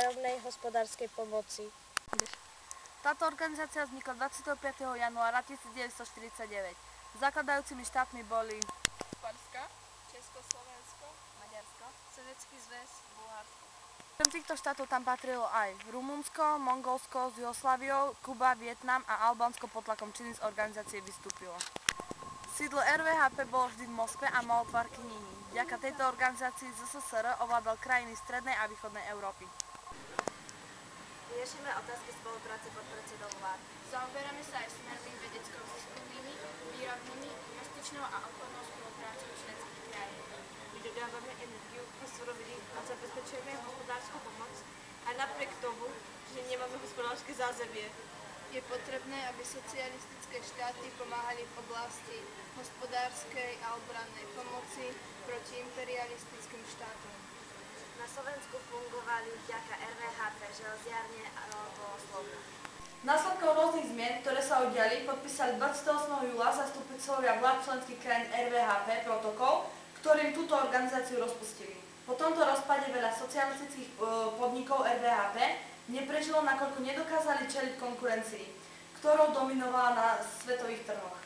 vzájomnej hospodárskej pomoci. Táto organizácia vznikla 25. januára 1949. Zakladajúcimi štátmi boli Poľska, Československo, Maďarsko, Sovietsky zväz, Bulharsko. Okrem týchto štátov tam patrilo aj Rumunsko, Mongolsko s Jugosláviou, Kuba, Vietnam a Albánsko pod tlakom Číny z organizácie vystúpilo. Sídlo RVHP bolo vždy v Moskve a malo tvar knihy. Vďaka tejto organizácii ZSSR ovládal krajiny strednej a východnej Európy. Riešime otázky spolupráce podpredsedov vlád. Zaoberáme sa aj smernými vedecko-výskumnými, výrobnými, investičnou a obchodnou spoluprácou členských krajín. Vydodávame energiu a suroviny a zabezpečujeme hospodárskú pomoc aj napriek tomu, že nemáme hospodárske zázemie. Je potrebné, aby socialistické štáty pomáhali v oblasti hospodárskej a obrannej pomoci proti imperialistickým štátom. Na Slovensku fungovali vďaka RVHP železiarne a Slovna. Následkom rôznych zmien, ktoré sa udiali, podpísali 28. júla zastupiteľovia vlád členských krajín RVHP protokol, ktorým túto organizáciu rozpustili. Po tomto rozpade veľa socialistických podnikov RVHP neprežilo, nakoľko nedokázali čeliť konkurencii, ktorou dominovala na svetových trhoch.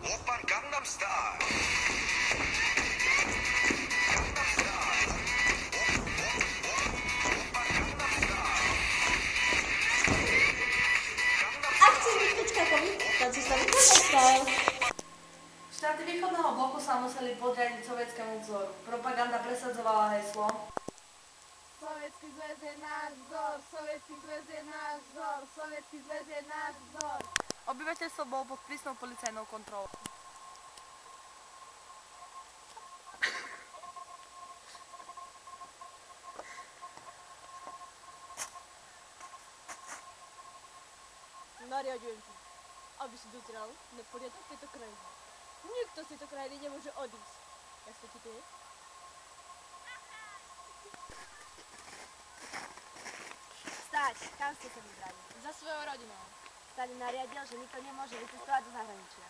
Oppan Gangnam Style. Štáty východného bloku sa museli podriadiť sovietskému vzoru. Propaganda presadzovala heslo Sovietský zväz je náš vzor, Sovietský zväz je náš vzor, Sovietský zväz je náš vzor. Obyvateľstvo bolo pod prísnou policajnou kontrolou. Nariadujem ti, aby si dozrel na poriadok tejto krajiny. Nikto z tejto krajiny nemôže odísť. Jasne ti to je? Stať! Kam ste sa vybrali? Za svojou rodinou. Stalin nariadil, že nikto nemôže vycestovať do zahraničia.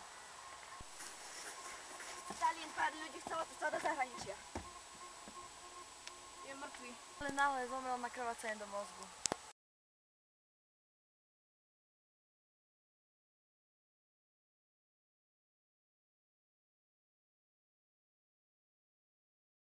Stalin, pár ľudí chcelo cestovať do zahraničia. Je mŕtvy. Ale náhle zomrel na krvácanie do mozgu.